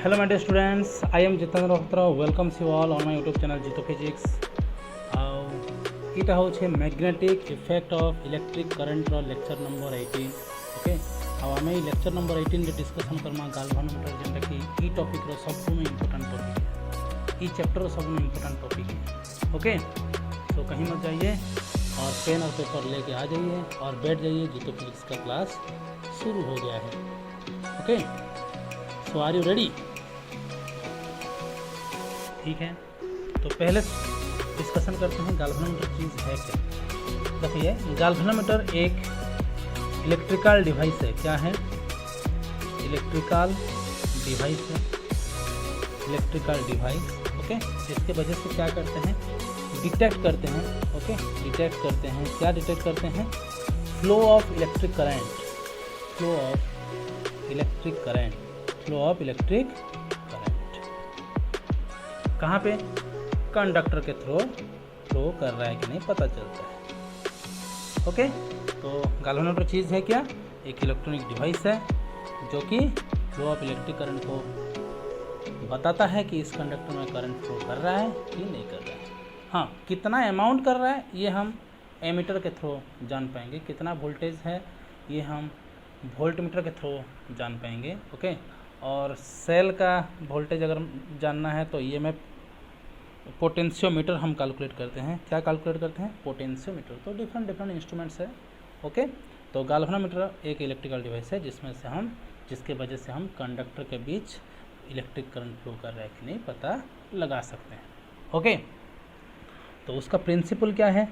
Hello my dear students, I am Jitendra Rohtra, welcomes you all on my YouTube channel Jito Physics. এটা হচ্ছে magnetic effect of electric করেন্টର lecture number 18 okay. ଆଉ ଆମେ ଏଇ lecture number 18ରେ discussion କର୍ମା galvanometer, ଯେନ୍ଟାକି ଇ ଟପିକ୍ର ସବୁଠୁ इम्पोर्टेंट टॉपिक है, ई चैप्टर सब इम्पोर्टेंट टॉपिक है। ओके, तो कहीं मत जाइए और पेन और पेपर लेके आ जाइए और बैठ जाइए, जीतो फिजिक्स का क्लास शुरू हो गया है। Okay, so are you ready? ठीक है, तो पहले डिस्कशन करते हैं गाल्वेनोमीटर चीज़ है क्या। देखिए, गाल्वेनोमीटर एक इलेक्ट्रिकल डिवाइस है। क्या है? इलेक्ट्रिकल डिवाइस है, इलेक्ट्रिकल डिवाइस। ओके, इसके वजह से क्या करते हैं, डिटेक्ट करते हैं। ओके, डिटेक्ट करते हैं, क्या डिटेक्ट करते हैं? Flow of electric current, flow of electric current, flow of electric current कहाँ पे? कंडक्टर के थ्रू फ्लो कर रहा है कि नहीं पता चलता है। ओके, तो गाल्वेनोमीटर चीज़ है क्या? एक इलेक्ट्रॉनिक डिवाइस है जो कि फ्लो ऑफ इलेक्ट्रिक करंट को बताता है कि इस कंडक्टर में करंट फ्लो कर रहा है कि नहीं कर रहा है। हाँ, कितना अमाउंट कर रहा है ये हम एमीटर के थ्रू जान पाएंगे, कितना वोल्टेज है ये हम वोल्टमीटर के थ्रू जान पाएंगे। ओके, और सेल का वोल्टेज अगर जानना है तो ईएमएफ पोटेंशियोमीटर हम कैलकुलेट करते हैं। क्या कैलकुलेट करते हैं? पोटेंशियोमीटर। तो डिफरेंट इंस्ट्रूमेंट्स है। ओके, तो गाल्वेनोमीटर एक इलेक्ट्रिकल डिवाइस है जिसके वजह से हम कंडक्टर के बीच इलेक्ट्रिक करंट फ्लो कर रहा है कि नहीं पता लगा सकते हैं। ओके, तो उसका प्रिंसिपल क्या है?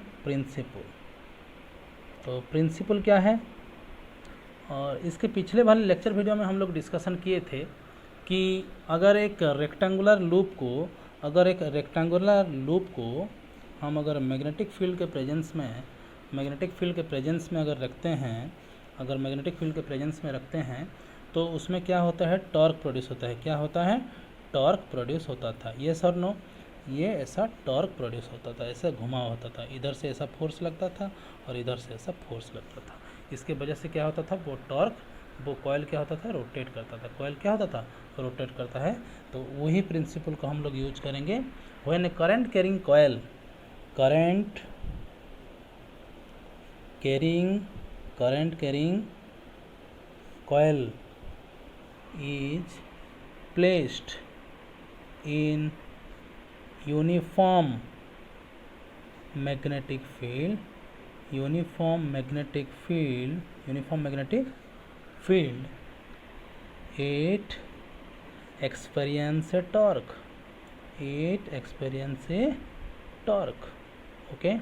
प्रिंसिपल क्या है? और इसके पिछले वाले लेक्चर वीडियो में हम लोग डिस्कशन किए थे कि अगर एक रेक्टेंगुलर लूप को हम अगर मैग्नेटिक फील्ड के प्रेजेंस में अगर मैग्नेटिक फील्ड के प्रेजेंस में रखते हैं तो उसमें क्या होता है? टॉर्क प्रोड्यूस होता है। क्या होता है? टॉर्क प्रोड्यूस होता था। ये सर नो, ये ऐसा टॉर्क प्रोड्यूस होता था, ऐसा घुमा होता था, इधर से ऐसा फोर्स लगता था और इधर से ऐसा फोर्स लगता था। इसके वजह से क्या होता था? वो टॉर्क, वो कॉइल क्या होता था? रोटेट करता था। कॉइल क्या होता था? रोटेट करता है। तो वही प्रिंसिपल को हम लोग यूज करेंगे। When A current carrying coil is placed in uniform magnetic field, it experience a torque, okay.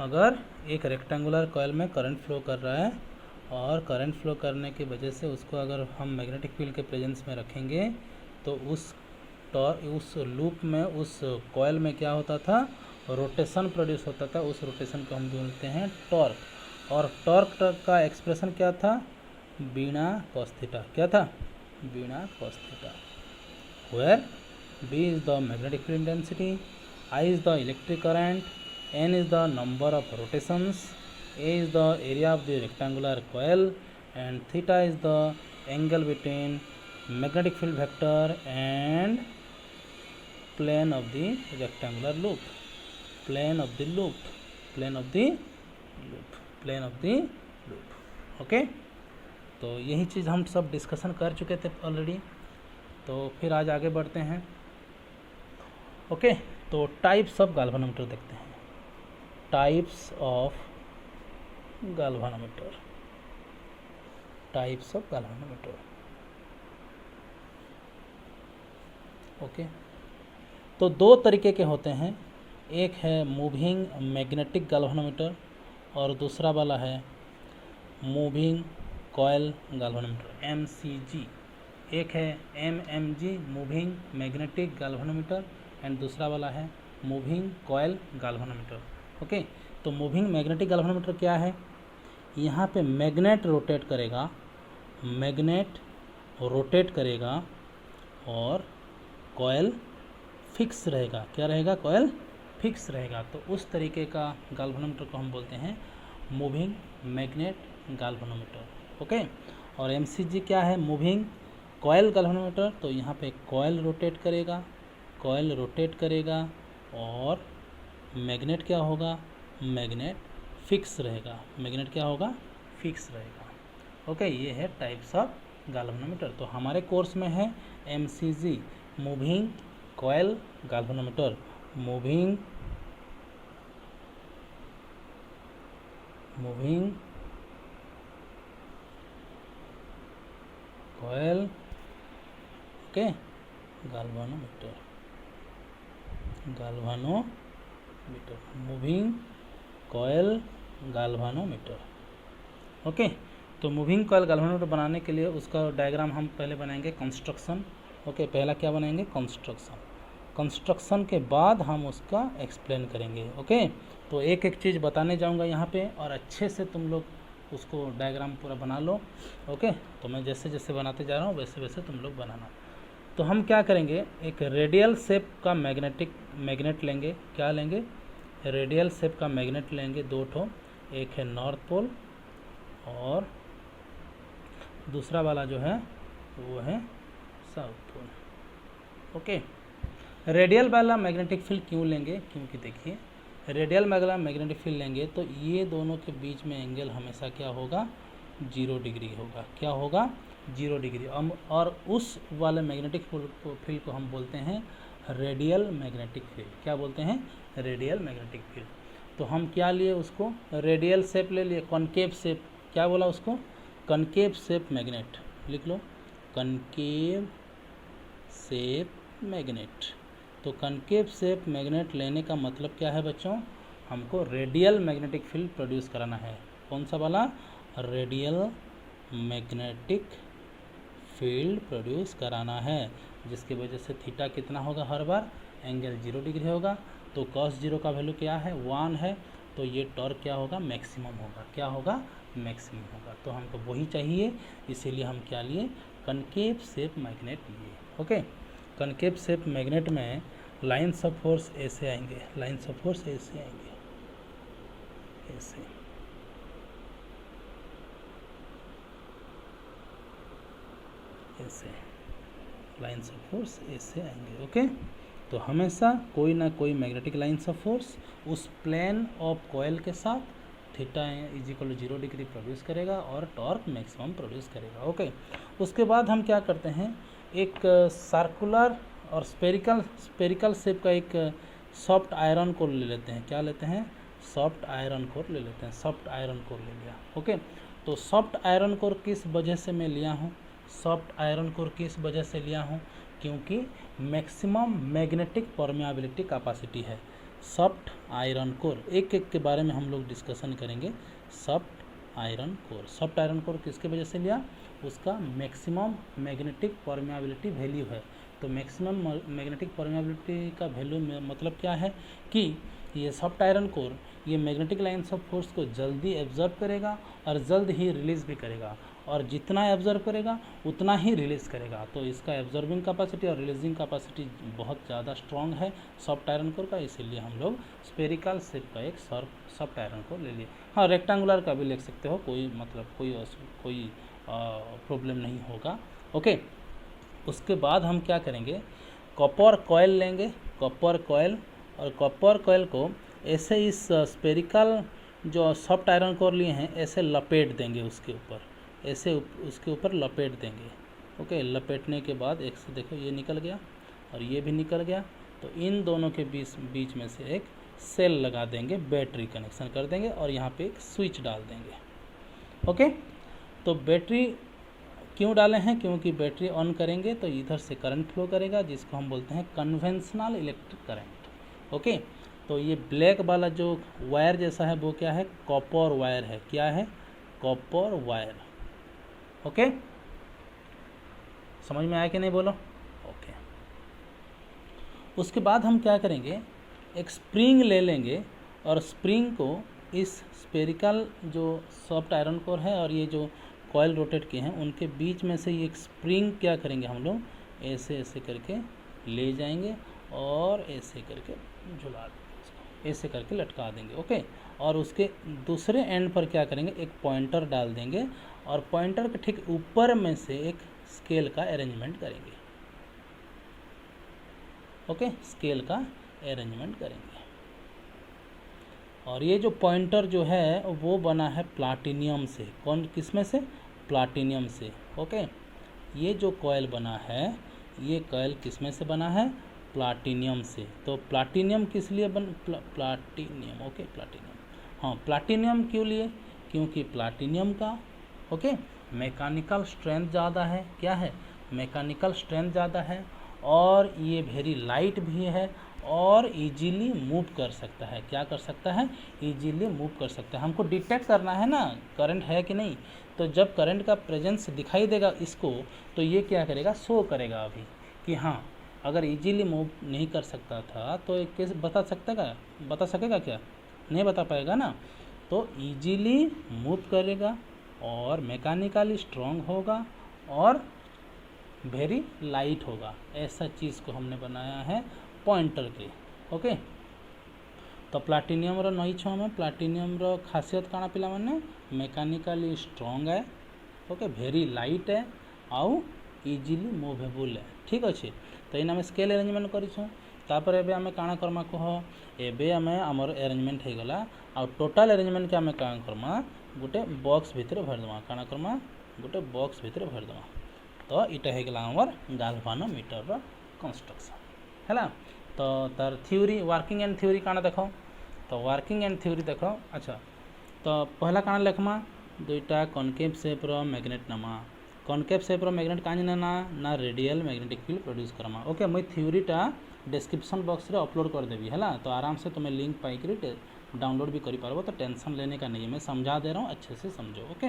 अगर एक रेक्टेंगुलर कॉइल में करंट फ्लो कर रहा है और करंट फ्लो करने की वजह से उसको अगर हम मैग्नेटिक फील्ड के प्रेजेंस में रखेंगे तो उस लूप में, उस कॉइल में क्या होता था? रोटेशन प्रोड्यूस होता था। उस रोटेशन को हम बोलते हैं टॉर्क। और टॉर्क का एक्सप्रेशन क्या था? बीना कॉस थीटा। क्या था? बीना cos theta. Where B is the magnetic field intensity, I is the electric current, N is the number of rotations, A is the area of the rectangular coil, and theta is the angle between magnetic field vector and plane of the rectangular loop, plane of the loop. Okay, तो यही चीज़ हम सब discussion कर चुके थे already. तो फिर आज आगे बढ़ते हैं। ओके, तो टाइप्स ऑफ गाल्वेनोमीटर देखते हैं। Types of गाल्वेनोमीटर। ओके, तो दो तरीके के होते हैं। एक है मूविंग मैग्नेटिक गाल्वेनोमीटर और दूसरा वाला है मूविंग कॉइल गाल्वेनोमीटर, MCG। एक है MMG मूविंग मैग्नेटिक गाल्वेनोमीटर एंड दूसरा वाला है मूविंग कॉइल गाल्वेनोमीटर। ओके, तो मूविंग मैग्नेटिक गाल्वेनोमीटर क्या है? यहाँ पे मैग्नेट रोटेट करेगा और कॉइल फिक्स रहेगा। क्या रहेगा? कॉइल फिक्स रहेगा। तो उस तरीके का गाल्वेनोमीटर को हम बोलते हैं मूविंग मैग्नेट गाल्वेनोमीटर। ओके, और MCG क्या है? मूविंग कॉयल गैल्वेनोमीटर, तो यहाँ पे कॉयल रोटेट करेगा और मैग्नेट क्या होगा, मैग्नेट फिक्स रहेगा, मैग्नेट क्या होगा, फिक्स रहेगा। ओके, ये है टाइप्स ऑफ गैल्वेनोमीटर। तो हमारे कोर्स में है MCG, moving coil galvanometer, moving coil, okay, galvanometer, moving coil galvanometer. Okay, तो मूविंग कॉयल गैल्वेनोमीटर बनाने के लिए उसका डायग्राम हम पहले बनाएंगे, कंस्ट्रक्शन। ओके, पहला क्या बनाएंगे, कंस्ट्रक्शन के बाद हम उसका एक्सप्लेन करेंगे। ओके, तो एक एक चीज़ बताने जाऊंगा यहाँ पे, और अच्छे से तुम लोग उसको डायग्राम पूरा बना लो। ओके, तो मैं जैसे जैसे बनाते जा रहा हूँ वैसे वैसे तुम लोग बनाना। तो हम क्या करेंगे, एक रेडियल शेप का मैग्नेट लेंगे। क्या लेंगे, रेडियल शेप का मैग्नेट लेंगे, दो ठो, एक है नॉर्थ पोल और दूसरा वाला जो है वो है साउथ पोल। ओके, रेडियल वाला मैग्नेटिक फील्ड क्यों लेंगे, क्योंकि देखिए रेडियल वाला मैग्नेटिक फील्ड लेंगे तो ये दोनों के बीच में एंगल हमेशा क्या होगा, 0 डिग्री होगा। क्या होगा, 0 डिग्री। और उस वाले मैग्नेटिक फील्ड को हम बोलते हैं रेडियल मैग्नेटिक फील्ड। क्या बोलते हैं, रेडियल मैग्नेटिक फील्ड। तो हम क्या लिए, उसको रेडियल शेप ले लिए, कॉनकेव शेप। क्या बोला उसको, कॉनकेव शेप मैग्नेट, लिख लो, कॉनकेव शेप मैग्नेट। तो कॉनकेव शेप मैग्नेट लेने का मतलब क्या है बच्चों, हमको रेडियल मैग्नेटिक फील्ड प्रोड्यूस कराना है। कौन सा वाला, रेडियल मैग्नेटिक फील्ड प्रोड्यूस कराना है, जिसकी वजह से थीटा कितना होगा, हर बार एंगल 0 डिग्री होगा। तो cos 0 का वैल्यू क्या है, 1 है। तो ये टॉर्क क्या होगा, मैक्सिमम होगा। क्या होगा, मैक्सिमम होगा। तो हमको वही चाहिए, इसीलिए हम क्या लिए, कॉनकेव शेप मैग्नेट लिए। ओके, कॉनकेव शेप मैग्नेट में लाइन्स ऑफ फोर्स ऐसे आएंगे, लाइन्स ऑफ फोर्स ऐसे आएंगे, ऐसे लाइन्स ऑफ फोर्स ऐसे आएंगे। ओके, तो हमेशा कोई ना कोई मैग्नेटिक लाइन्स ऑफ फोर्स उस प्लेन ऑफ कॉयल के साथ थीटा इजिकल 0 डिग्री प्रोड्यूस करेगा और टॉर्क मैक्सिमम प्रोड्यूस करेगा। ओके, उसके बाद हम क्या करते हैं, एक सर्कुलर और स्पेरिकल शेप का एक सॉफ्ट आयरन कोर ले लेते हैं। क्या लेते हैं, सॉफ्ट आयरन कोर ले लेते हैं, सॉफ्ट आयरन कोर ले लिया। ओके, तो सॉफ्ट आयरन कोर किस वजह से मैं लिया हूँ, सॉफ्ट आयरन कोर किस वजह से लिया हूँ, क्योंकि मैक्सिमम मैग्नेटिक परमेबिलिटी कैपेसिटी है सॉफ्ट आयरन कोर। एक एक के बारे में हम लोग डिस्कशन करेंगे। सॉफ्ट आयरन कोर किसके वजह से लिया, उसका मैक्सिमम मैग्नेटिक परमेबिलिटी वैल्यू है। तो मैक्सिमम मैग्नेटिक परमेबिलिटी का वैल्यू में मतलब क्या है कि ये सॉफ्ट आयरन कोर ये मैग्नेटिक लाइन्स ऑफ फोर्स को जल्दी एब्जॉर्ब करेगा और जल्द ही रिलीज़ भी करेगा, और जितना एब्जॉर्ब करेगा उतना ही रिलीज़ करेगा। तो इसका एब्जॉर्बिंग कैपेसिटी और रिलीजिंग कैपेसिटी बहुत ज़्यादा स्ट्रॉन्ग है सॉफ्ट आयरन कोर का, इसीलिए हम लोग स्पेरिकल शेप का एक सॉफ्ट आयरन कोर ले लिए। हाँ, रेक्टेंगुलर का भी ले सकते हो, कोई मतलब कोई प्रॉब्लम नहीं होगा। ओके, उसके बाद हम क्या करेंगे, कॉपर कॉयल लेंगे, कॉपर कॉयल, और कॉपर कॉयल को ऐसे इस स्पेरिकल जो सॉफ्ट आयरन कोर लिए हैं ऐसे लपेट देंगे उसके ऊपर, ऐसे उसके ऊपर लपेट देंगे। ओके, लपेटने के बाद एक से देखो ये निकल गया और ये भी निकल गया। तो इन दोनों के बीच में से एक सेल लगा देंगे, बैटरी कनेक्शन कर देंगे और यहाँ पे एक स्विच डाल देंगे। ओके, तो बैटरी क्यों डाले हैं, क्योंकि बैटरी ऑन करेंगे तो इधर से करंट फ्लो करेगा, जिसको हम बोलते हैं कन्वेंशनल इलेक्ट्रिक करंट। ओके, तो ये ब्लैक वाला जो वायर जैसा है वो क्या है, कॉपर वायर है। क्या है, कॉपर वायर। ओके, समझ में आया कि नहीं, बोलो। ओके, उसके बाद हम क्या करेंगे, एक स्प्रिंग ले लेंगे और स्प्रिंग को इस स्पेरिकल जो सॉफ्ट आयरन कोर है और ये जो कॉयल रोटेट किए हैं उनके बीच में से ये एक स्प्रिंग क्या करेंगे, हम लोग ऐसे ऐसे करके ले जाएंगे और ऐसे करके झुला देंगे, ऐसे करके लटका देंगे। ओके, और उसके दूसरे एंड पर क्या करेंगे, एक पॉइंटर डाल देंगे और पॉइंटर के ठीक ऊपर में से एक स्केल का अरेंजमेंट करेंगे। ओके, स्केल का अरेंजमेंट करेंगे। और ये जो पॉइंटर जो है वो बना है प्लाटिनियम से। कौन, किसमें से? प्लाटिनियम से। ओके, ये जो कॉइल बना है ये कॉइल किसमें से बना है? प्लाटिनियम से। तो प्लाटिनियम किस लिए प्लाटिनियम, ओके प्लाटिनियम, हाँ प्लाटिनियम क्यों लिए? क्योंकि प्लाटिनियम का ओके मैकेनिकल स्ट्रेंथ ज़्यादा है। क्या है? मैकेनिकल स्ट्रेंथ ज़्यादा है, और ये वेरी लाइट भी है, और इजीली मूव कर सकता है। क्या कर सकता है? इजीली मूव कर सकता है। हमको डिटेक्ट करना है ना करंट है कि नहीं, तो जब करंट का प्रेजेंस दिखाई देगा इसको, तो ये क्या करेगा? शो करेगा अभी कि हाँ, अगर इजीली मूव नहीं कर सकता था तो एक कैसे बता सकेगा क्या? नहीं बता पाएगा ना। तो इजीली मूव करेगा और मैकेनिकली स्ट्रॉन्ग होगा और वेरी लाइट होगा। ऐसा चीज़ को हमने बनाया है पॉइंटर के। ओके, तो प्लाटिनियम रो नई छो हमें प्लाटिनियम रो खासियत काना पिला माने? मैकेनिकली स्ट्रॉन्ग है, ओके वेरी लाइट है, आउ इजीली मूवेबल है। ठीक अच्छे, तो ये आम स्केल अरेंजमेंट करूँ। तापर एबे आमे काना करमा कह, एबे आमे आमर अरेंजमेंट हो गला। आ टोटाल अरेंजमेंट के आमे काना करमा? गोटे बॉक्स भितर भर देमा। काना करमा? गोटे बॉक्स भितर भर देमा। तो इटा हो गला आमर गाल्वानोमीटर रो कंस्ट्रक्शन है। तो तार थ्योरी, वर्किंग एंड थ्योरी काना देख। तो वर्किंग एंड थ्योरी देख। अच्छा, तो पहला काना लिखमा? दुईटा कॉनकेव शेप रो मैग्नेट नमा। कॉनकेव शेप रो मैग्नेट कांज नेना ना radial magnetic field produce Karma. Okay, मुई थ्योरीटा डिस्क्रिप्शन बॉक्स रे अपलोड कर देवी है। तो आराम से तुम्हें लिंक पाई डाउनलोड भी कर पारो। तो टेंशन लेने का नहीं है, मैं समझा दे रहा हूँ, अच्छे से समझो। ओके,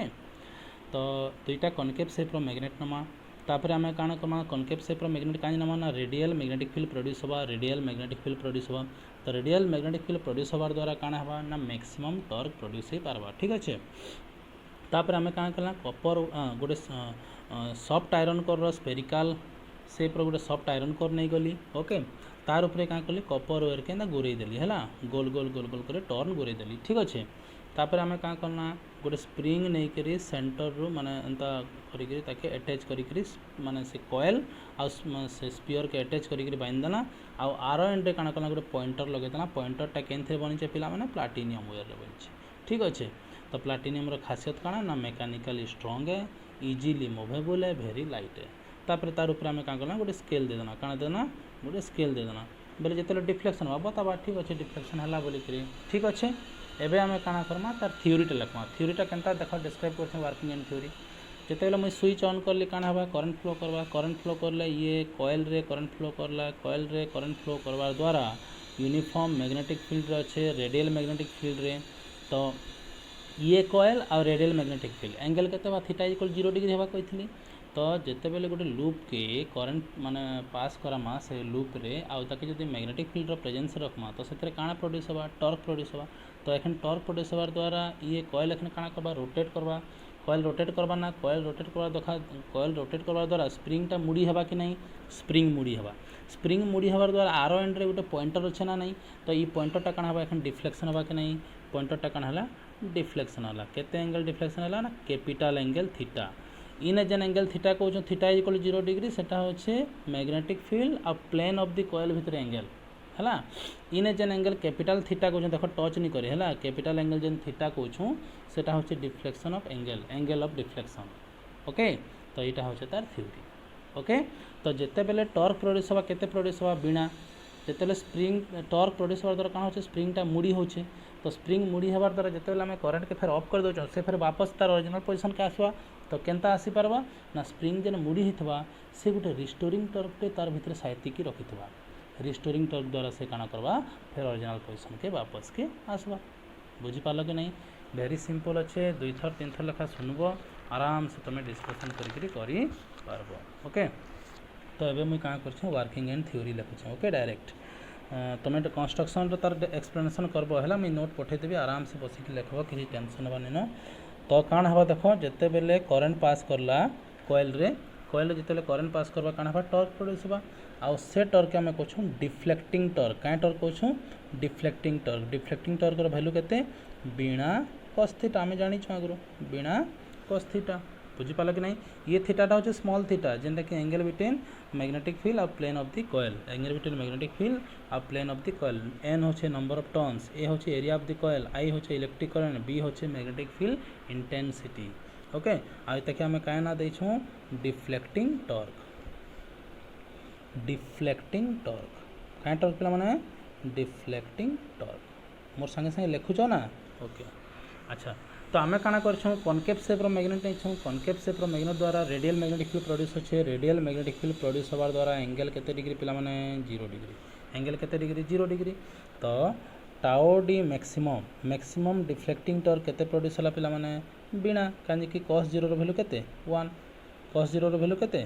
तो दुईटा कॉनकेव शेप रो मैग्नेट नमा। तापर आमे काना कमा? कॉनकेव शेप रो मैग्नेट कांज नमा ना रेडियल मैग्नेटिक फील्ड प्रोड्यूस होगा। रेडियल मैग्नेटिक फील्ड प्रोड्यूस होगा। तो रेडियल मैग्नेटिक फील्ड प्रोड्यूस होवार द्वारा काना हवा ना मैक्सिमम टॉर्क प्रोड्यूस हो पारबा। ठीक अच्छे, तापर आमे काना कला? कॉपर गोटे soft iron core spherical shape रो गोटे सॉफ्ट आयरन कोर नहीं गली। ओके, तार उपरे काना कली? कॉपर वायर के गुरई देली है, गोल गोल गोल गोल कर टर्न गुरई देली। ठीक अच्छे, तापर आमे काना करना? गोटे स्प्रिंग नहीं करी सेंटर रू माने एंता करी ताके अटैच करी माने से कॉइल आ से स्पीयर के अटैच करी बांध देना। आ आर एंड रे काना करना? गोटे पॉइंटर लगे देना। पॉइंटरटा केनथे बनी पिला माने प्लाटिनियम वायर रे बनी। ठीक अच्छे, तो प्लाटिनियम रो खासियत काना ना मैकेनिकली स्ट्रॉन्ग है, इजीली मूवेबल है, वेरी लाइट है। तापर तार ऊपर आमे काना करना? गोटे स्केल दे देना। काना देना? गोटे स्केल दे देना। बोले जिते डिफ्लेक्शन हम बतावा। ठीक अच्छे, डिफ्लेक्शन है बोलिकी। ठीक अच्छे, एबे आमे काना करमा? तार थ्योरीटा लिखमा। थ्योरीटा केनता देख डिस्क्राइब करछे वर्किंग एंड थ्योरी। जिते मुझे स्विच ऑन करली काना हवा? करंट फ्लो करवा। करंट फ्लो करले ये कॉइल रे करंट फ्लो करला। कॉइल रे करंट फ्लो करवार द्वारा यूनिफॉर्म मैग्नेटिक फील्ड अच्छे रेडियल मैग्नेटिक फील्ड रे। तो ये कॉइल और रेडियल मैग्नेटिक फील्ड एंगल के थीटा इक्वल 0 डिग्री हवा कही। तो जिते बेले गोटे लूप के करंट माने पास करामा से लूप रे आउ ताके जदि मैग्नेटिक फील्ड रो प्रेजेंस रखमा तो से काना प्रोड्यूस होगा? टॉर्क प्रोड्यूस होगा। तो एखन टॉर्क प्रोड्यूस होवार द्वारा ये कॉइल एखन काना करबा? रोटेट करबा। कॉइल रोटेट करबा ना? कॉइल रोटेट करबा देखा कॉइल रोटेट करबार द्वारा स्प्रिंगटा मुड़ी हवा कि नहीं? स्प्रिंग मुड़ी हवा। स्प्रिंग मुड़ी हवार द्वारा आरो एंड रे गोटे पॉइंटर अच्छे ना नहीं? तो ये पॉइंटरटा काना हवा? एखन डिफ्लेक्शन हवा कि नहीं? पॉइंटरटा काना हला? डिफ्लेक्शन हला। केते एंगल डिफ्लेक्शन हला ना? Capital angle theta. इन जेन एंगल थीटा कहूँ थीटा इक्वल 0 डिग्री सेटा होचे मैग्नेटिक फील्ड और प्लेन ऑफ द कॉइल भितर एंगल है। इन जेन एंगल कैपिटल थीटा कहूँ देख टच नहीं करे है। कैपिटल एंगल जेन थीटा कहूँ सेटा होचे deflection of angle of deflection. Okay, तो यहाँ होचे तार थ्योरी। ओके, तो जिते बेले टॉर्क प्रोड्यूस होगा केते प्रोड्यूस होगा? बिना। जिते स्प्रिंग टॉर्क प्रोड्यूस होवार द्वारा कौन होचे? स्प्रिंगटा मुड़ी होचे। तो स्प्रिंग मुड़ी हवार द्वारा जिते बेले आम करंट के फिर ऑफ कर दो से फिर वापस तार ओरिजिनल पोजिशन के आसवा। तो केनता आसी पारबा ना? स्प्रिंग जेन मुड़ी होता से गोटे रिस्टोरिंग टॉर्कटे तार भितर साइतिकी रखिथबा। रिस्टोरिंग टॉर्क द्वारा से काना करवा? फिर ओरिजिनल पोजिशन के वापस के आसवा। बुझी पाल कि नहीं? वेरी सिंपल अच्छे। 2 थर 3 थर लेखा सुनब आराम से तुम्हें डिस्कसन करी पारबो। ओके, तो एबे मुई काना करछे? वर्किंग एंड थ्योरी लिखुछे। ओके, डायरेक्ट तुम्हें कंस्ट्रक्शन तार एक्सप्लेनेशन करब है। मुझे नोट पठेदेवी आराम से बसिक लिखब, किसी टेंशन हवा नहीं। तो काण हवा देख जिते बेले करंट पास करला कॉइल रे जिते करंट पास करवा काण हवा? टॉर्क प्रोड्यूस होगा। आउ से टॉर्क के आम कहूँ डिफ्लेक्टिंग टॉर्क। क्या टॉर्क कहूँ? Deflecting torque. Deflecting torque value केते? बिना cos थीटा। आम जानी आगु बिना cos थीटा। बुझीपाल कि नहीं। ये थीटाटा हूँ स्मॉल थीटा जेनटा कि एंगल बिटवीन मैग्नेटिक फील्ड और plane of the coil, angle between magnetic field और plane of the coil. N होचे नंबर ऑफ टर्न्स, ए होचे area of the coil, I होचे इलेक्ट्रिक करंट, बी होचे magnetic field intensity. Okay आज तक आम क्या ना देछूँ डिफ्लेक्टिंग टॉर्क, डिफ्लेक्टिंग टॉर्क क्या टॉर्क पे मैंने डिफ्लेक्टिंग टॉर्क मोर संगे संगे लिखुच ना। ओके अच्छा तो आम क्या कर कनकेव सेप्र मैग्नेट नहीं कनकेव सेप्र मैग्नेट द्वारा रेडियल मैग्नेटिक फील्ड प्रोड्यूस होचे, रेडियल मैग्नेटिक फील्ड प्रोड्यूस होवार द्वारा एंगल केते डिग्री पिला माने 0 डिग्री, एंगल केते डिग्री 0 डिग्री। तो tau D maximum, maximum deflecting torque केते प्रोड्यूस होला पिला माने बिना कांजे कि cos 0 रो वैल्यू केते 1, cos 0 रो वैल्यू केते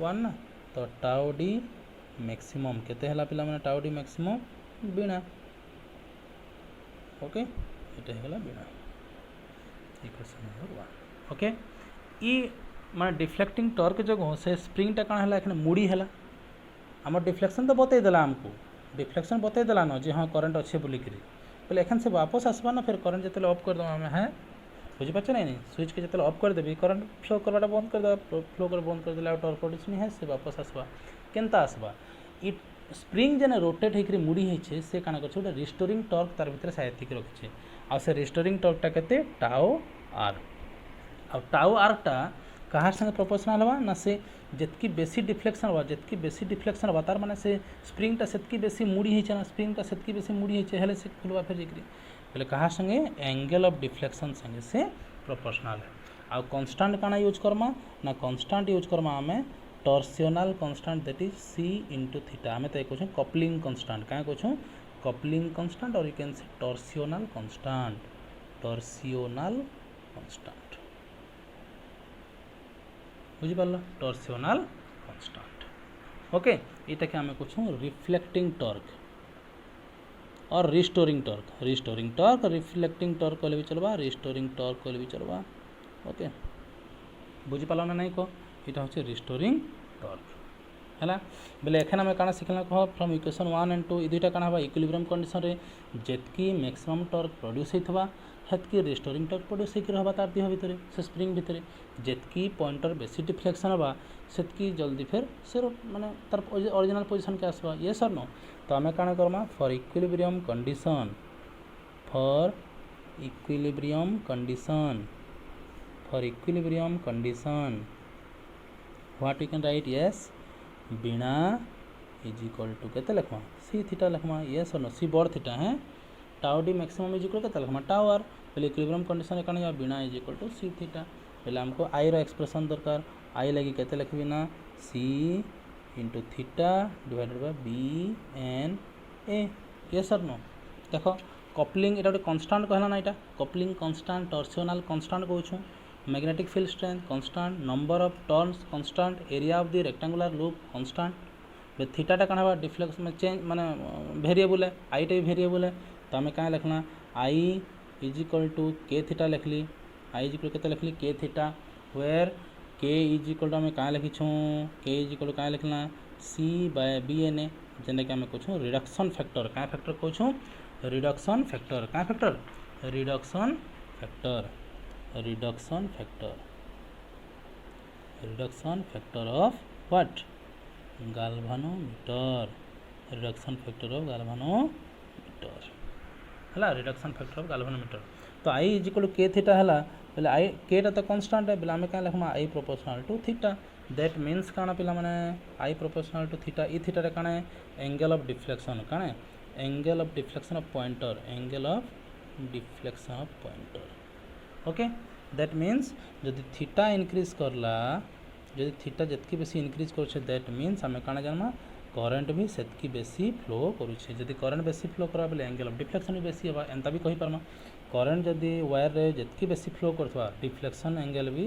1 ना। तो टाओ डी मैक्सिमम केते हला पिला माने टाओ डी मैक्सिमम बिना। ओके ये होगा बिना इक्वेशन नंबर 1। ओके ई माने डिफ्लेक्टिंग टॉर्क जो से स्प्रिंगटा कण है एखने मुड़ी है आम डिफ्लेक्शन तो बतईदेला आमको, डिफ्लेक्शन बतईदेला न जे हाँ करंट अच्छे बोलिक बोले एखन से वापस आसबा ना फिर करंट जिते ऑफ करदे आम हाँ बुझीपार ना स्विच के जिते ऑफ करदेवी करंट फ्लो करवाटा बंद करदे, फ्लो कर बंद करदे टॉर्क प्रोड्यूस नहीं है से वापस आसबा केनता आसबा ई स्प्रिंग जेने रोटेट होकर मुड़ी होइछे से काना करछे गोटे रिस्टोरिंग टॉर्क तार भितर सायतिक रखिछे आ से रिस्टोरिंग टॉर्कटा केते टाओ आर आ टाओ आरटा कहार संगे प्रोपोर्शनल हवा ना से जितकी बेसी डिफ्लेक्शन हवा, जितकी बेसी डिफ्लेक्शन हवा तार माने से स्प्रिंगटा सेतकी बेसी मुड़ी होइछे ना स्प्रिंगटा सेतकी बेसी मुड़ी होइछे हेले से खुलवा फिर जेकरी बोले कहार संगे एंगल ऑफ डिफ्लेक्शन संगे से प्रोपोर्शनल है। आ कांस्टेंट काना यूज करमा ना कांस्टेंट यूज करमा आमे torsional constant that is c into theta आमे तो कहूँ कपलिंग कांस्टेंट क्या कहूँ कपलिंग कांस्टेंट और you can say torsional constant, torsional constant बुझीपार टॉर्सियोनल कांस्टेंट। ओके ये आम कहूँ रिफ्लेक्टिंग टॉर्क और restoring torque, restoring torque reflecting torque कहले भी चलवा, रिस्टोरिंग टॉर्क कहले भी चलवा। ओके बुझीपार ना नहीं कह यहाँ हूँ रिस्टोरिंग टॉर्क है बोले एखन आम क्या शिखला कह फ्रॉम इक्वेशन 1 एंड 2 दुईटा क्या हम इक्विलिब्रियम कंडीशन रे जेतकी मैक्सिमम टॉर्क प्रोड्यूस होता हेतकी रिस्टोरिंग टॉर्क प्रोड्यूस होगा तार देह भितर से स्प्रिंग भितर जेतकी पॉइंटर बेसी डिफ्लेक्शन हवा सेतकी जल्दी फिर से माने तार ओरिजिनल पोजिशन के आसवा ये सर नो। तो आम क्या करमा for equilibrium condition, for equilibrium condition, for equilibrium condition what you can write yes बिना इज इक्वल टू केते लिखमा सी थीटा लिखमा यस और नो सी बड़ थीटा है tau D maximum is equal केते लिखमा टाउ आर पहले इक्विलिब्रियम कंडीशन काना जा बिना is equal to C theta पहले हमको आई रो एक्सप्रेशन दरकार आई लगी केते लिखबी ना C into theta divided by B N A yes और नो। देखो कपलिंग एटा कांस्टेंट कहला ना एटा कपलिंग कांस्टेंट टॉर्सियोनल कांस्टेंट कहूँ magnetic field strength constant, number of turns constant, area of the rectangular loop constant. थीटाटा क्या हवा डिफ्लेक्शन चेंज माने वेरिएबल है आईटा भी वेरिएबल है तो आम क्या लिखना आई इज इक्वल टू के थीटा लिखली आई इज इक्वल के लिखली के थीटा वेयर के इज इक्वल टू आम क्या लिखीछूँ के इज इक्वल क्या लिखना सी बाय बी एन ए जेनटा कि आम कहूँ रिडक्शन फैक्टर क्या फैक्टर कहूँ रिडक्शन फैक्टर क्या factor reduction factor, reduction factor, reduction factor of what galvanometer, reduction factor of galvanometer है रिडक्शन फैक्टर ऑफ गाल्वानोमीटर। तो आई इज इक्वल टू के थीटा है बोले आई केटा तो कांस्टेंट है बोले आम क्या लिखमा I proportional to theta that means काना पिला माने आई प्रोपोर्शनल टू थीटा ई थीटा काना एंगल ऑफ डिफ्लेक्शन काना angle of deflection of pointer, angle of deflection of pointer. Okay that means जदि थीटा इनक्रीज करला जदि थीटा जितकी बेसी इनक्रीज कर दैट मीन्स आम क्या जाना करंट भी सेतकी बेसी फ्लो करुच्छे जदि करंट बेसी फ्लो करा बोले एंगल ऑफ डिफ्लेक्शन भी बेसी हवा एंता भी कहि पारमा करंट जदि वायर रे जितकी बेसी फ्लो करथवा डिफ्लेक्शन एंगल भी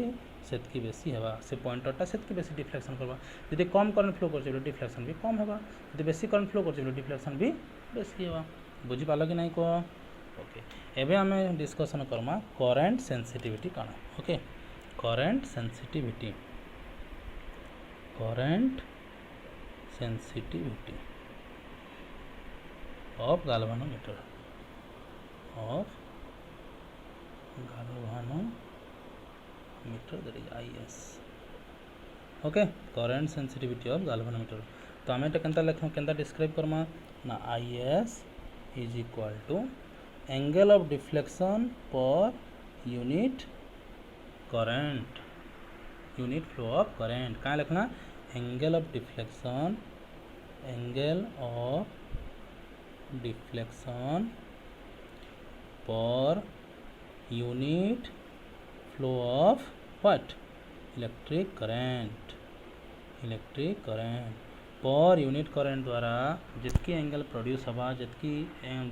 सेतकी बेसी हवा से पॉइंटरटा सेतकी बेसी डिफ्लेक्शन करवा जदि कम करंट फ्लो कर डिफ्लेक्शन भी कम हवा जदि बेसी करंट फ्लो कर डिफ्लेक्शन भी बेसी हवा बुझी पाल कि नहीं कह। ओके एबे आमे डिस्कशन करमा करंट सेंसिटिविटी काना। Okay current sensitivity, current sensitivity of galvanometer, of galvanometer meter that is IS okay current sensitivity of galvanometer तो आम एटा केनता लिखमा केनता डिस्क्राइब करमा ना IS is equal to angle of deflection per unit current unit flow of current क्या लिखना angle of deflection per unit flow of what electric current per unit current द्वारा जितकी angle produce हवा जितकी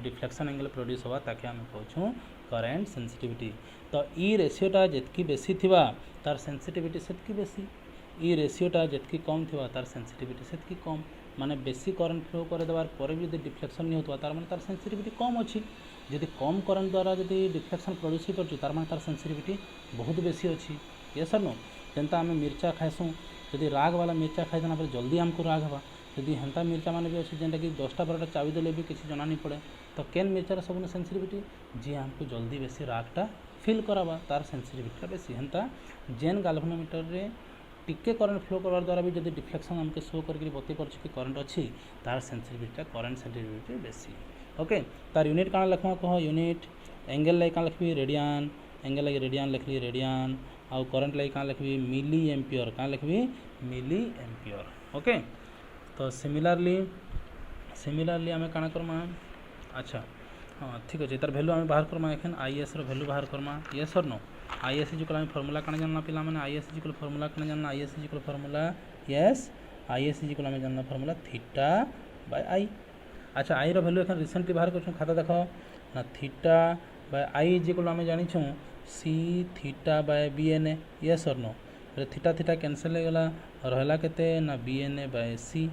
डिफ्लेक्शन एंगल प्रोड्यूस हवा ताके आम कहूँ करंट सेंसिटिविटी तो ई रेशियोटा जितकी बेसी थिबा तार सेंसिटिविटी सेतकी बेसी ई रेशियोटा जितकी कम थिबा तार सेंसिटिविटी सेतकी कम माने बेसी करंट फ्लो कर देवार पर भी यदि डिफ्लेक्शन नहीं होता तार माने तार सेंसिटिविटी कम अच्छी यदि कम करंट द्वारा यदि डिफ्लेक्शन प्रोड्यूस हो तार माने तार सेंसिटिविटी बहुत बेसी अच्छी ये सर नो जेनता आम मिर्चा खाइसूँ यदि राग वाला मिर्चा खाई देना जल्दी आमको राग हवा यदि हेन्ता मिर्चा मान भी अच्छे जेनटा कि 10टा 12टा चावी देले भी किसी जना नहीं पड़े तो केन मिर्चार सब सेंसिटिविटी जी आमको जल्दी बेसी रागटा फिल करावा तार सेंसिटिविटी बेसी हेन्ता जेन गाल्वानोमीटर रे टिके करंट फ्लो करवार द्वारा भी जब डिफ्लेक्शन आमके शो करके बतई पार्छ कि करंट अच्छी तार सेंसिटिविटी करंट सेंसिटिविटी बेसी ओके तार यूनिट काଣା लिखमा कह यूनिट एंगल लाई काଣା लिखबी रेडियन एंगल लाई रेडियन लिखली रेडियन आउ करंट लाई काଣା लिखबी मिली एम्पियर काଣା लिखबी मिली एम्पियर ओके तो सिमिलरली आम काଣା करमा अच्छा हाँ ठीक अच्छे तार भैल्यू आम बाहर करमा एखन IS भैल्यू बाहर करमा यस और नो IS इक्वल आम फर्मूला काଣା जानना पिला माने IS इक्वल फर्मूला काଣା जानना IS equal formula yes IS equal आम जानना फर्मूला थीटा बाय I अच्छा आई भैल्यू एखन रिसेंटली बाहर कर खाता देख ना थीटा बाय I इक्वल आम जानी C theta by BNA yes और नो थीटा थीटा कैंसल हो गला रहला केते ना BNA बाय C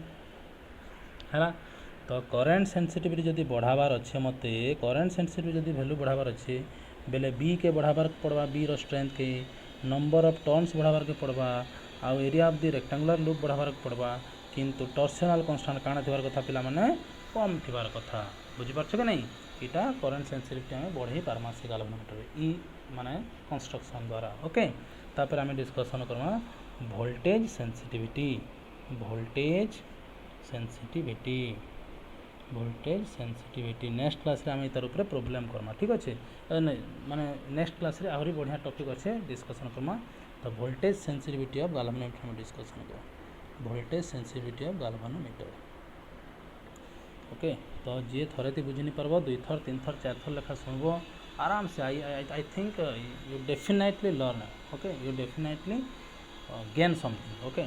है तो करंट सेंसिटिविटी जदि बढ़ावार अच्छे मते करंट सेंसिटिविटी जदि वैल्यू बढ़ावार अच्छे बेले बी के बढ़ावार पड़वा बी रो स्ट्रेंथ के नंबर ऑफ टर्न्स बढ़ावार के पड़वा आउ area of the rectangular loop बढ़ावार के पड़वा किंतु टॉर्सनल कांस्टेंट काଣା थिबार कथा पिला माने कम थिबार कथा बुझी पारछ के नहीं इटा करंट सेंसिटिविटी हमें बढ़े पारमा से गाल्वानोमीटर ई माने कंस्ट्रक्शन द्वारा ओके तापर हमें discussion Karma voltage sensitivity next class रे आम तार ऊपर प्रॉब्लम करमा ठीक अच्छे माने नेक्स्ट क्लास रे आहरी बढ़िया टॉपिक अच्छे डिस्कशन करमा तो वोल्टेज सेंसिटिविटी ऑफ गाल्वानोमीटर में डिस्कशन कर voltage sensitivity of galvanometer okay तो जी थे तो बुझी नहीं पार्ब 2 थर 3 थर 4 थर लेखा शुणव आराम से I think you definitely learn okay you definitely gain something okay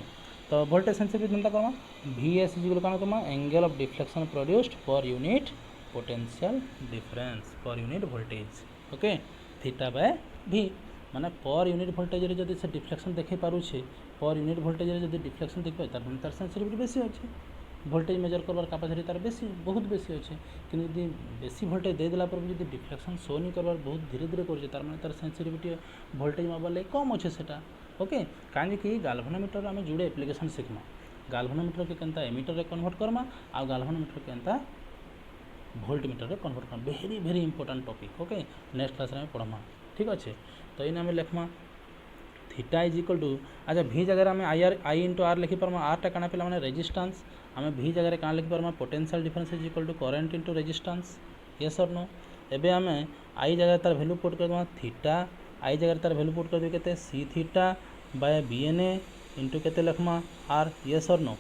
तो वोल्टेज सेंसिटिविटी चिंता करमा VS इक्वल काଣା करमा angle of deflection produced per unit potential difference per unit voltage okay theta by V माने पर यूनिट वोल्टेज रे जदि से डिफ्लेक्शन देखै पारुछे पर यूनिट वोल्टेज रे जदि डिफ्लेक्शन देख पाए तार सेंसिटिविटी बेसी अच्छे वोल्टेज मेजर करवार कैपेसिटी तार बेसी बहुत बेसी अच्छे कि बेसी वोल्टेज दे देला पर भी जदि डिफ्लेक्शन शो नहीं करवार बहुत धीरे धीरे कर तार माने तार सेंसिटिविटी वोल्टेज मापा लगे कम अच्छे सेटा ओके कहीं कि गाल्वानोमीटर आम जुड़े एप्लिकेशन शिखमा गाल्वानोमीटर के केनता एमीटर रे कन्वर्ट करमा आ गाल्वानोमीटर के केनता वोल्टमीटर रे convert Karma very very important topic okay next class में पढ़मा ठीक अच्छे तो इन आम लिखमा थीटा इज इक्वल टू अच्छा V जगह आम I इंटू R लिखी पार्मा R टा काଣା पिला माने रेजिस्टेंस आम V जगह काଣା लिखि पार्मा potential difference is equal to current into resistance yes और नो एबे आम I जगह तार वैल्यू पुट कर थीटा I जगह तार वैल्यू पुट कर दे केते C theta by BNA into केते लिखमा R यस और नो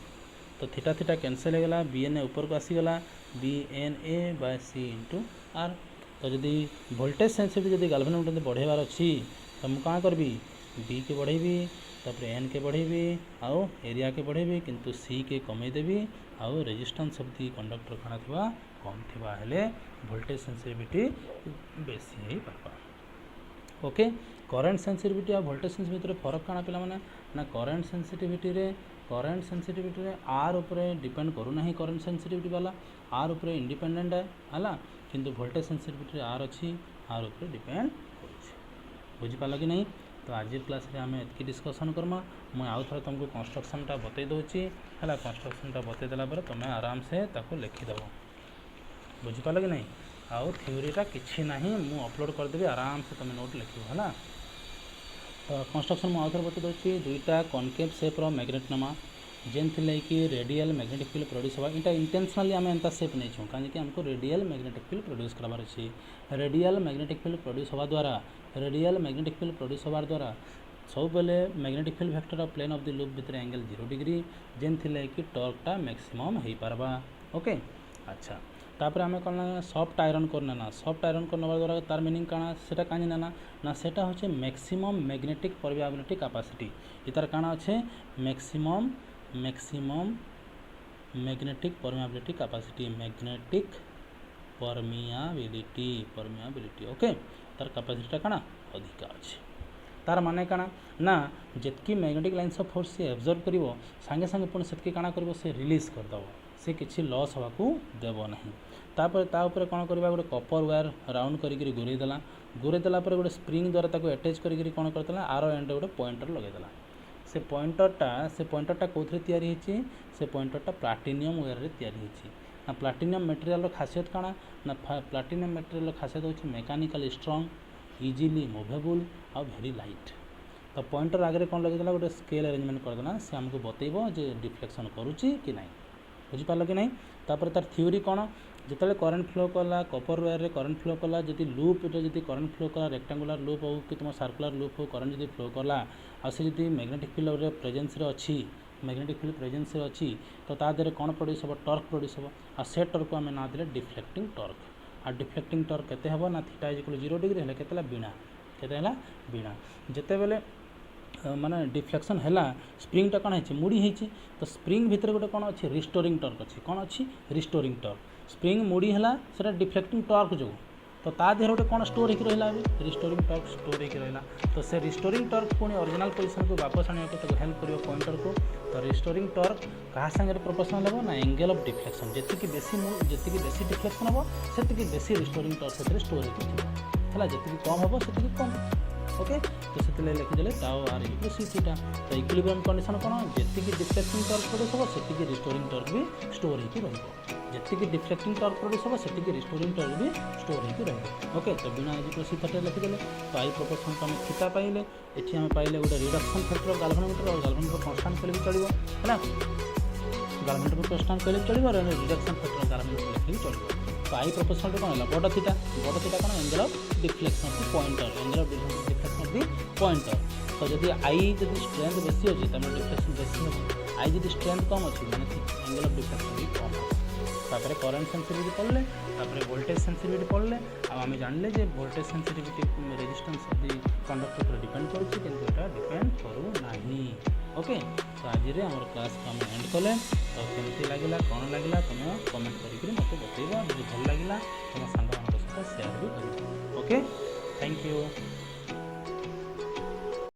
तो थीटा थीटा कैंसल हो गला BNA ऊपर को आसीगला BNA by C into R तो जदि वोल्टेज सेंसिटिविटी जदि गाल्वानोमीटर बढ़ेबार अच्छी तो मुझे कहाँ करबी B के बढ़ेबी तापर N के बढ़ेबी आउ एरिया के बढ़ेबी किंतु C के कमे देबी आउ रेजिस्टेंस ऑफ दी कंडक्टर खाना थिबा कम थिबा हेले वोल्टेज सेंसिटिविटी बेसी हे पारबा ओके करंट सेंसिटिविटी और वोल्टेज सेंसिटिविटी रे फरक काଣା पिला माने ना करंट सेंसिटिविटी रे R ऊपर डिपेंड करू नहीं करंट सेंसिटिविटी वाला R ऊपर इंडिपेंडेंट है हला किंतु वोल्टेज सेंसिटिविटी R अच्छी R ऊपर डिपेंड करूँ बुझी पाला कि नहीं तो आज क्लास रे आम एतकी डिस्कसन करमा मुझे आउ थे तुमको कंस्ट्रक्शनटा बतई दूची है कंस्ट्रक्शनटा बतई देला पर तुम आराम से ताको लिखिदेव बुझीपाल कि नहीं आउ थ्योरीटा किसी ना मु अपलोड करदेवी आराम से तुम नोट लिख है तो कंस्ट्रक्शन मुझे आउथर बता दूसरी दुईटा कनकेव सेप्र मैग्नेट नमा जेन थिले कि रेडियल मैग्नेटिक फील्ड प्रोड्यूस होगा इटा इंटेंशनली आम एंता सेप नहीं छूँ कहीं आमको रेडियल मैग्नेटिक फील्ड प्रोड्यूस करवार अच्छी रेडियल मैग्नेटिक फील्ड प्रोड्यूस हवा द्वारा रेडियल मैग्नेटिक फील्ड प्रोड्यूस हवार द्वारा सब बेले magnetic field vector of plane of the loop भितर एंगल 0 डिग्री जेन थिले कि टॉर्कटा मैक्सिमम हो पारबा ओके। अच्छा तापर आम कौन सॉफ्ट आयरन करना सॉफ्ट आयरन करने द्वारा तार मीनिंग काना सेटा कानी ना ना सेटा होचे मैक्सिमम मैग्नेटिक परमियाबिलिटी कैपेसिटी इतार काना अच्छे maximum magnetic permeability capacity magnetic permeability okay तार कैपेसिटीटा काना अधिका अच्छे तार माने काना ना जितकी मैग्नेटिक लाइन्स ऑफ फोर्स से एब्जर्व करिवो सांगे सांगे पुणी सेतकी काना करिवो से रिलीज कर दबो से किसी लॉस हवा को देव नहीं तापर ता ऊपर कौन करवा गोटे कपर वायर राउंड करी घूरेदेला गोटे स्प्रिंग द्वारा ताको अटैच करी कौन करदेला आर एंड गोटे पॉइंटर लगेदेला से पॉइंटरटा कौन तैयारी होती से पॉइंटरटा प्लाटिनियम वायर रे तैयारी होती ना प्लाटिनियम मटेरियल खासियत काना ना प्लाटिनियम मटेरियल खासियत होची मेकानिकली स्ट्रांग इजिली मूवेबल आ वेरी लाइट तो पॉइंटर आगे कौन लगेदेला गोटे स्केल अरेंजमेंट करदेला से आमको बतैब जे डिफ्लेक्शन करुच्ची कि नहीं बुझीपार कि नहीं तापर तार थ्योरी कौन जिते करंट फ्लो कला कपर वायर रे करंट फ्लो कला जदि लूप जदि करंट फ्लो कला रेक्टांगुलर लूप हो कि तुम सर्कुलर लूप हो करंट जदि फ्लो कला आ से जदि मैग्नेटिक फील्ड रे प्रेजेंस रे अच्छी मैग्नेटिक फील्ड प्रेजेंस रे अच्छी तो ता देहरे कौन प्रोड्यूस हो टॉर्क प्रोड्यूस हो आ से टॉर्क को आम ना देले डिफ्लेक्टिंग टॉर्क आ डिफ्लेक्टिंग टॉर्क केते हबो ना थीटा इक्वल 0 डिग्री हेले केतेला बीणा केते हला बीणा जेते बेले माने डिफ्लेक्शन है स्प्रिंगटा कौन है मुड़ी है तो स्प्रिंग भितर गोटे कौन अच्छे रिस्टोरिंग टॉर्क अच्छी कौन अच्छी रिस्टोरिंग टॉर्क स्प्रिंग मुड़ी है से डिफ्लेक्टिंग टॉर्क जो तो ता देहर गोटे कौन स्टोर हो रहा रिस्टोरिंग टॉर्क स्टोर हो रहा तो से रिस्टोरिंग टॉर्क पुणी ओरिजिनल पोजिशन को वापस आने को हेल्प कर पॉइंटर को तो रिस्टोरिंग टॉर्क क्या सागर प्रोपोर्शनल हो ना एंगल ऑफ डिफ्लेक्शन जी बेसी डिफ्लेक्शन हम से बेसी रिस्टोरिंग टॉर्क से स्टोर होगा जी कम हम से कम ओके तो से लिखिदेले tau R equal C theta तो इक्विलिब्रियम कंडीशन कौन जी डिफ्लेक्टिंग टॉर्क प्रोड्यूस हो से रिस्टोरिंग टॉर्क भी स्टोर हो जी डिफ्लेक्टिंग टॉर्क प्रोड्यूस हो से रिस्टोरिंग टॉर्क भी स्टोर हो ओके तो बिना इक्वल सी थीटा लिखिदेले तो आई प्रोपोर्शन को आम थीटा पाइले एठी आम पाइले गोटे रिडक्शन फैक्टर गाल्वानोमीटर और गाल्वानोमीटर कांस्टेंट कहले भी चलिबो हैना गाल्वानोमीटर कांस्टेंट कहले भी चलिबो और रिडक्शन फैक्टर गाल्वानोमीटर लिखले भी चलिबो तो आई प्रोपोर्शनल कौन है बड़ थीटा कौन angle of deflection of pointer angle of deflection of the pointer तो जब आई जब स्ट्रेंथ बेसी अच्छी तो डिफ्लेक्शन बेसी हो आई जब स्ट्रेंथ कम अच्छी मैंने एंगल ऑफ डिफ्लेक्शन भी कम तापर करंट सेंसिटिविटी पढ़ले तापर वोल्टेज सेंसिटिविटी पढ़ले आम जानले जे voltage sensitivity resistance of the conductor पर डिपेंड करुच्ची किंतु एटा डिपेंड करू नाही ओके तो आज आम क्लास को आम एंड कले तो केमती लगे कौन लगे तुम कमेंट करके मत बतैब जब भल लगे तुम सांग सहित सेयार भी कर ओके थैंक यू।